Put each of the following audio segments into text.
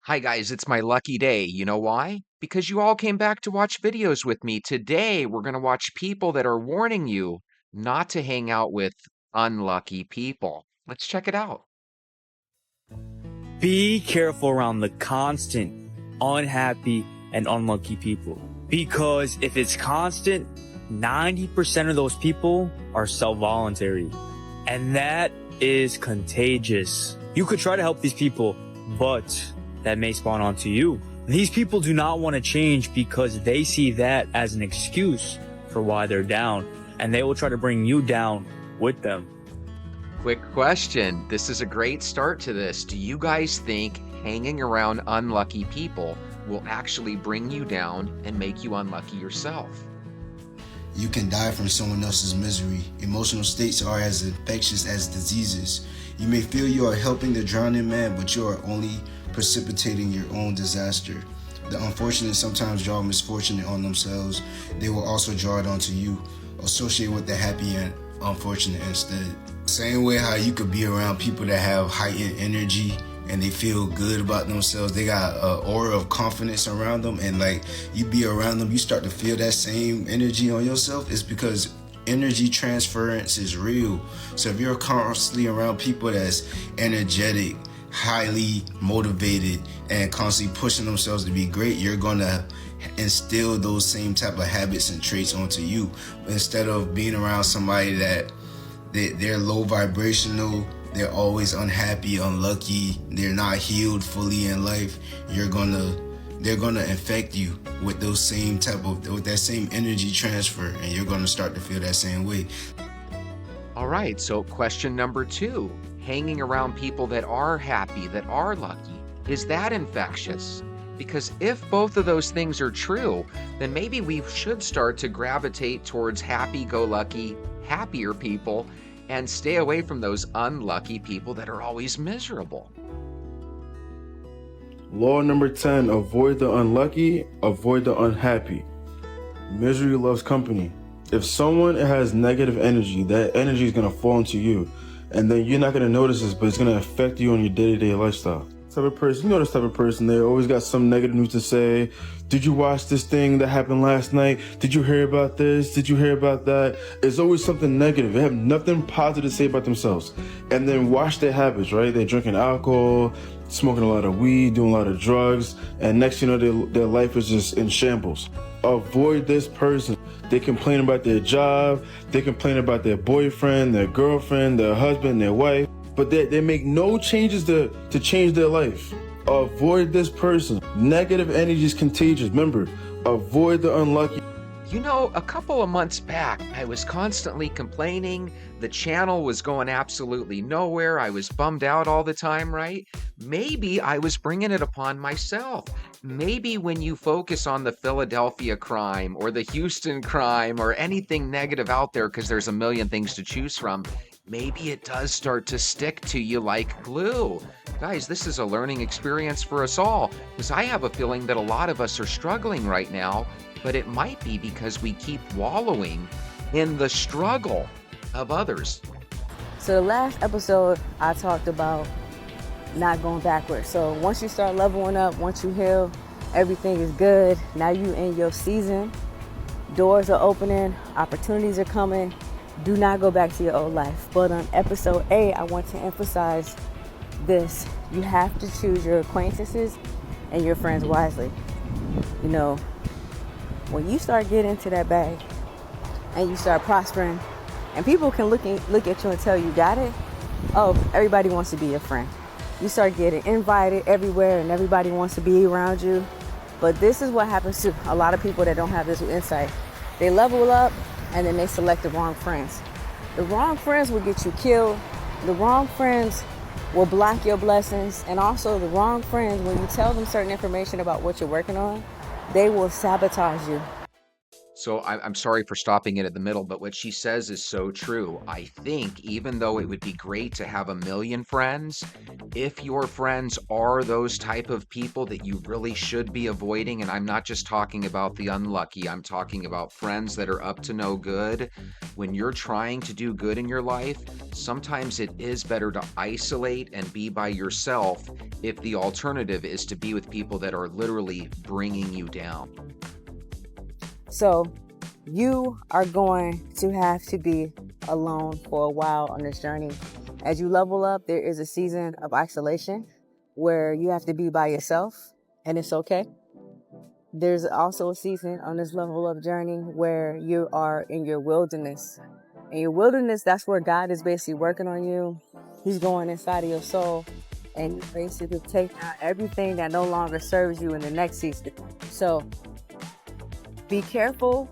Hi guys, it's my lucky day. You know why? Because you all came back to watch videos with me. Today, we're going to watch people that are warning you not to hang out with unlucky people. Let's check it out. Be careful around the constant, unhappy, and unlucky people. Because if it's constant, 90% of those people are self-voluntary. And that is contagious. You could try to help these people, but that may spawn onto you. These people do not want to change because they see that as an excuse for why they're down. And they will try to bring you down with them. Quick question. This is a great start to this. Do you guys think hanging around unlucky people will actually bring you down and make you unlucky yourself? You can die from someone else's misery. Emotional states are as infectious as diseases. You may feel you are helping the drowning man, but you are only precipitating your own disaster. The unfortunate sometimes draw misfortune on themselves. They will also draw it onto you. Associate with the happy and unfortunate instead. Same way how you could be around people that have heightened energy and they feel good about themselves. They got an aura of confidence around them, and like you be around them, you start to feel that same energy on yourself. It's because energy transference is real. So if you're constantly around people that's energetic, highly motivated, and constantly pushing themselves to be great, you're gonna instill those same type of habits and traits onto you. Instead of being around somebody that they're low vibrational, they're always unhappy, unlucky, they're not healed fully in life, they're gonna infect you with with that same energy transfer, and you're gonna start to feel that same way. All right, so question number 2. Hanging around people that are happy, that are lucky, is that infectious? Because if both of those things are true, then maybe we should start to gravitate towards happy-go-lucky, happier people and stay away from those unlucky people that are always miserable. Law number 10, avoid the unlucky, avoid the unhappy. Misery loves company. If someone has negative energy, that energy is going to fall into you. And then you're not going to notice this, but it's going to affect you on your day-to-day lifestyle. Type of person, you know this type of person, they always got some negative news to say. Did you watch this thing that happened last night? Did you hear about this? Did you hear about that? It's always something negative. They have nothing positive to say about themselves. And then watch their habits, right? They're drinking alcohol, smoking a lot of weed, doing a lot of drugs, and next you know their life is just in shambles. Avoid this person. They complain about their job, they complain about their boyfriend, their girlfriend, their husband, their wife, but they make no changes to change their life. Avoid this person. Negative energy is contagious. Remember, avoid the unlucky. You know, a couple of months back, I was constantly complaining. The channel was going absolutely nowhere. I was bummed out all the time, right? Maybe I was bringing it upon myself. Maybe when you focus on the Philadelphia crime or the Houston crime or anything negative out there, because there's a million things to choose from, maybe it does start to stick to you like glue. Guys, this is a learning experience for us all, because I have a feeling that a lot of us are struggling right now, but it might be because we keep wallowing in the struggle of others. So the last episode, I talked about not going backwards. So once you start leveling up, once you heal, everything is good. Now you in your season. Doors are opening, opportunities are coming. Do not go back to your old life. But on episode 8, I want to emphasize this. You have to choose your acquaintances and your friends wisely. You know, when you start getting into that bag and you start prospering, and people can look at you and tell you got it, oh, everybody wants to be your friend. You start getting invited everywhere and everybody wants to be around you. But this is what happens to a lot of people that don't have this insight. They level up and then they select the wrong friends. The wrong friends will get you killed. The wrong friends will block your blessings. And also the wrong friends, when you tell them certain information about what you're working on, they will sabotage you. So I'm sorry for stopping it in the middle, but what she says is so true. I think even though it would be great to have a million friends, if your friends are those type of people that you really should be avoiding, and I'm not just talking about the unlucky, I'm talking about friends that are up to no good. When you're trying to do good in your life, sometimes it is better to isolate and be by yourself if the alternative is to be with people that are literally bringing you down. So you are going to have to be alone for a while on this journey. As you level up, there is a season of isolation where you have to be by yourself, and it's okay. There's also a season on this level up journey where you are in your wilderness. In your wilderness, that's where God is basically working on you. He's going inside of your soul and basically take out everything that no longer serves you in the next season. So be careful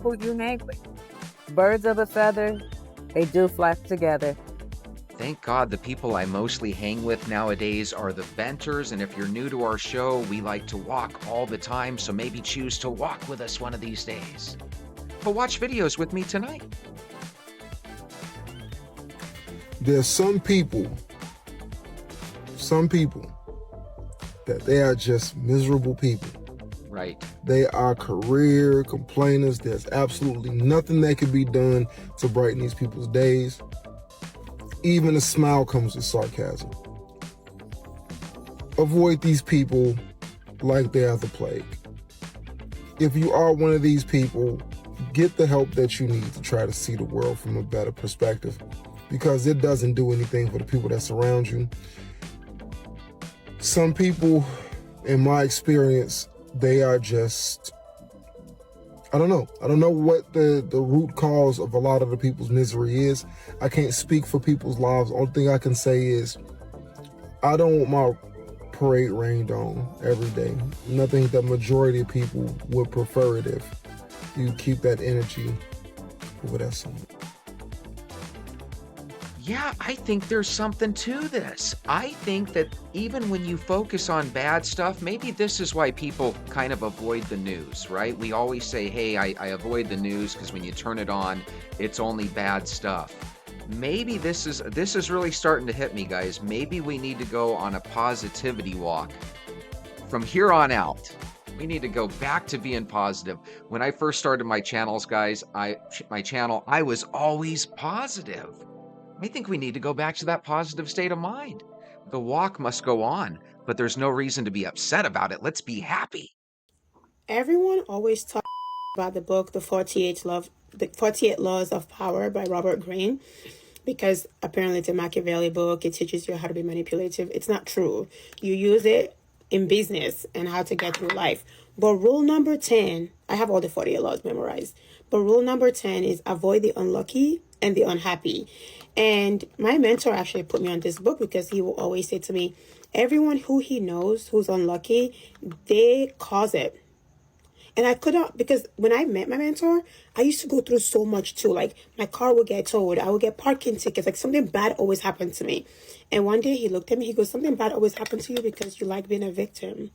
who you hang with. Birds of a feather, they do fly together. Thank God the people I mostly hang with nowadays are the venters, and if you're new to our show, we like to walk all the time, so maybe choose to walk with us one of these days. But watch videos with me tonight. There's some people that they are just miserable people. Right. They are career complainers. There's absolutely nothing that can be done to brighten these people's days. Even a smile comes with sarcasm. Avoid these people like they are the plague. If you are one of these people, get the help that you need to try to see the world from a better perspective, because it doesn't do anything for the people that surround you. Some people, in my experience, they are just, I don't know what the root cause of a lot of the people's misery is. I can't speak for people's lives. Only thing I can say is I don't want my parade rained on every day. And I think the majority of people would prefer it if you keep that energy over that someone. Yeah, I think there's something to this. I think that even when you focus on bad stuff, maybe this is why people kind of avoid the news, right? We always say, hey, I avoid the news because when you turn it on, it's only bad stuff. Maybe this is really starting to hit me, guys. Maybe we need to go on a positivity walk. From here on out, we need to go back to being positive. When I first started my channels, guys, I was always positive. I think we need to go back to that positive state of mind. The walk must go on, but there's no reason to be upset about it. Let's be happy. Everyone always talks about the book, The 48 Laws of Power by Robert Greene, because apparently it's a Machiavelli book. It teaches you how to be manipulative. It's not true. You use it in business and how to get through life. But rule number 10, I have all the 48 laws memorized, but rule number 10 is avoid the unlucky and the unhappy. And my mentor actually put me on this book because he will always say to me, everyone who he knows who's unlucky, they cause it. And I could not, because when I met my mentor, I used to go through so much too. Like my car would get towed. I would get parking tickets. Like something bad always happened to me. And one day he looked at me, he goes, something bad always happened to you because you like being a victim.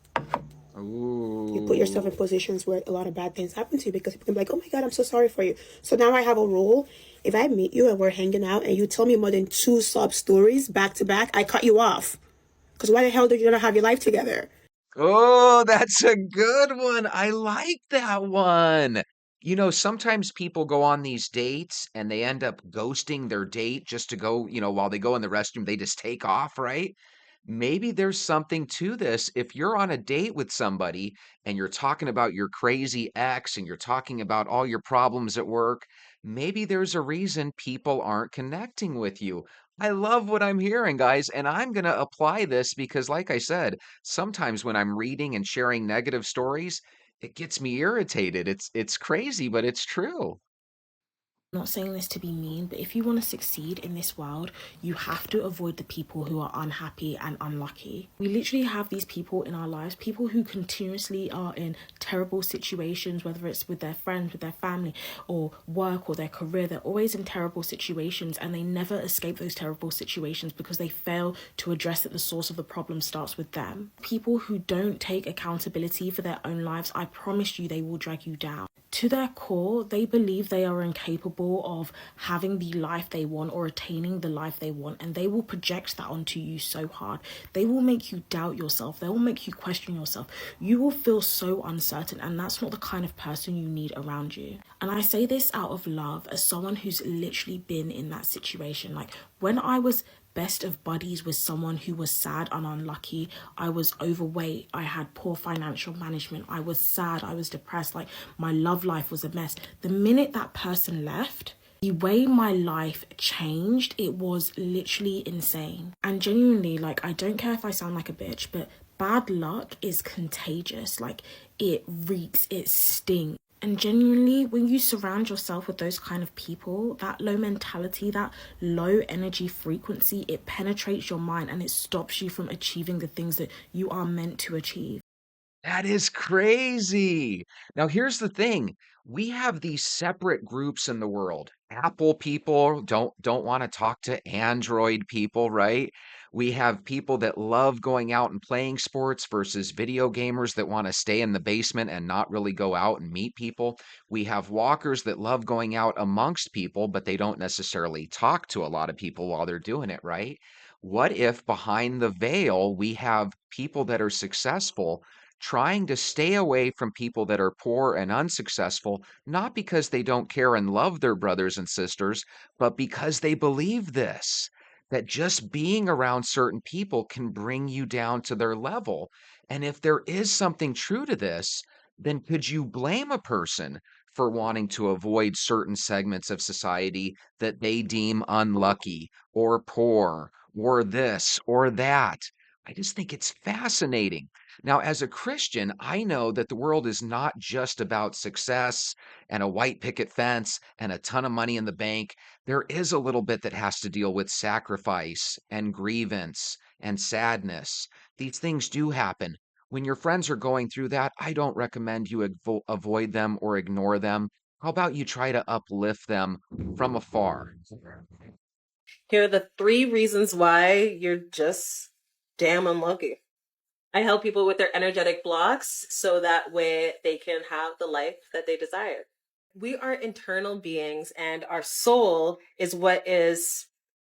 Ooh. You put yourself in positions where a lot of bad things happen to you because people can be like, oh my God, I'm so sorry for you. So now I have a rule. If I meet you and we're hanging out and you tell me more than 2 sob stories back to back, I cut you off. Because why the hell did you not have your life together? Oh, that's a good one. I like that one. You know, sometimes people go on these dates and they end up ghosting their date just to go, while they go in the restroom, they just take off, right? Maybe there's something to this. If you're on a date with somebody and you're talking about your crazy ex and you're talking about all your problems at work, maybe there's a reason people aren't connecting with you. I love what I'm hearing, guys, and I'm going to apply this because, like I said, sometimes when I'm reading and sharing negative stories, it gets me irritated. It's crazy, but it's true. I'm not saying this to be mean, but if you want to succeed in this world, you have to avoid the people who are unhappy and unlucky. We literally have these people in our lives, people who continuously are in terrible situations, whether it's with their friends, with their family, or work, or their career. They're always in terrible situations and they never escape those terrible situations because they fail to address that the source of the problem starts with them. People who don't take accountability for their own lives, I promise you they will drag you down. to their core, they believe they are incapable of having the life they want or attaining the life they want, and they will project that onto you so hard. They will make you doubt yourself. They will make you question yourself. You will feel so uncertain, and that's not the kind of person you need around you. And I say this out of love as someone who's literally been in that situation. Like, when I was best of buddies with someone who was sad and unlucky, I was overweight, I had poor financial management, I was sad, I was depressed, like my love life was a mess. The minute that person left, the way my life changed, it was literally insane. And genuinely, like, I don't care if I sound like a bitch, but bad luck is contagious. Like, it reeks, it stings. And genuinely, when you surround yourself with those kind of people, that low mentality, that low energy frequency, it penetrates your mind and it stops you from achieving the things that you are meant to achieve. That is crazy. Now, here's the thing. We have these separate groups in the world. Apple people don't want to talk to Android people, right? We have people that love going out and playing sports versus video gamers that want to stay in the basement and not really go out and meet people. We have walkers that love going out amongst people, but they don't necessarily talk to a lot of people while they're doing it, right? What if behind the veil we have people that are successful trying to stay away from people that are poor and unsuccessful, not because they don't care and love their brothers and sisters, but because they believe this, that just being around certain people can bring you down to their level. And if there is something true to this, then could you blame a person for wanting to avoid certain segments of society that they deem unlucky or poor or this or that? I just think it's fascinating. Now, as a Christian, I know that the world is not just about success and a white picket fence and a ton of money in the bank. There is a little bit that has to deal with sacrifice and grievance and sadness. These things do happen. When your friends are going through that, I don't recommend you avoid them or ignore them. How about you try to uplift them from afar? Here are the 3 reasons why you're just damn unlucky. I help people with their energetic blocks so that way they can have the life that they desire. We are internal beings, and our soul is what is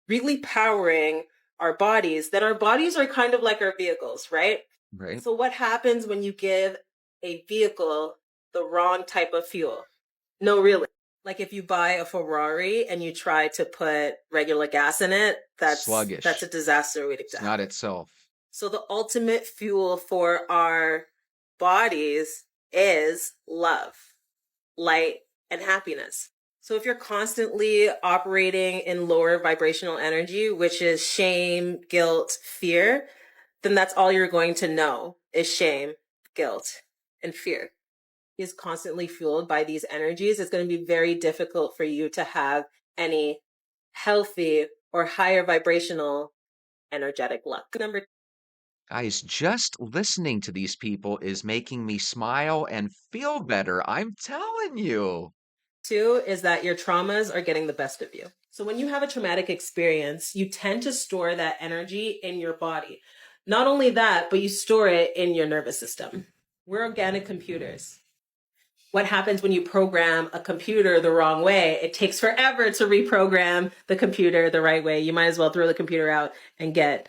really powering our bodies. Then our bodies are kind of like our vehicles, right? Right? So what happens when you give a vehicle the wrong type of fuel? No, really. Like if you buy a Ferrari and you try to put regular gas in it, that's Sluggish. a disaster waiting to It's happen. not itself. So the ultimate fuel for our bodies is love, light, and happiness. So if you're constantly operating in lower vibrational energy, which is shame, guilt, fear, then that's all you're going to know is shame, guilt, and fear. Is constantly fueled by these energies. It's going to be very difficult for you to have any healthy or higher vibrational energetic luck. Number Guys, just listening to these people is making me smile and feel better. I'm telling you. 2 is that your traumas are getting the best of you. So when you have a traumatic experience, you tend to store that energy in your body. Not only that, but you store it in your nervous system. We're organic computers. What happens when you program a computer the wrong way? It takes forever to reprogram the computer the right way. You might as well throw the computer out and get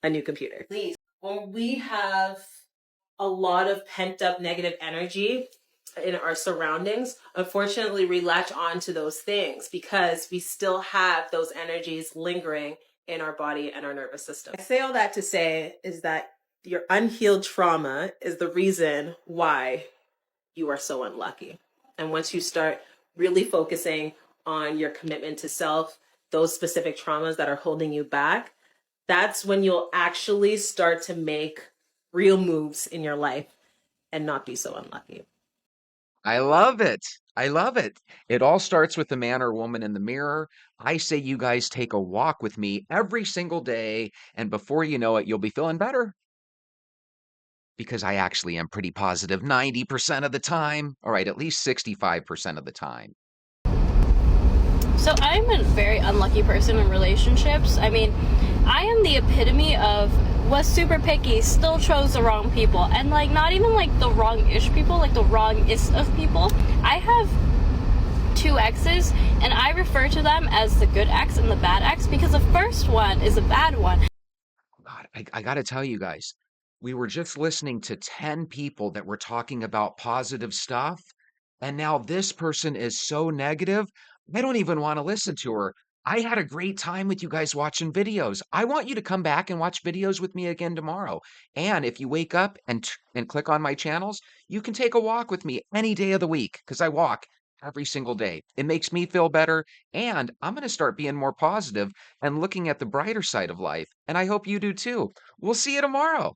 a new computer. When we have a lot of pent up negative energy in our surroundings, unfortunately, we latch on to those things because we still have those energies lingering in our body and our nervous system. I say all that to say is that your unhealed trauma is the reason why you are so unlucky. And once you start really focusing on your commitment to self, those specific traumas that are holding you back, that's when you'll actually start to make real moves in your life and not be so unlucky. I love it. I love it. It all starts with the man or woman in the mirror. I say you guys take a walk with me every single day, and before you know it, you'll be feeling better. Because I actually am pretty positive 90% of the time. All right, at least 65% of the time. So I'm a very unlucky person in relationships. I mean, I am the epitome of was super picky, still chose the wrong people, and like not even like the wrong-ish people, like the wrongest of people. I have 2 exes, and I refer to them as the good ex and the bad ex because the first one is a bad one. God, I got to tell you guys, we were just listening to 10 people that were talking about positive stuff. And now this person is so negative. I don't even want to listen to her. I had a great time with you guys watching videos. I want you to come back and watch videos with me again tomorrow. And if you wake up and click on my channels, you can take a walk with me any day of the week because I walk every single day. It makes me feel better. And I'm going to start being more positive and looking at the brighter side of life. And I hope you do too. We'll see you tomorrow.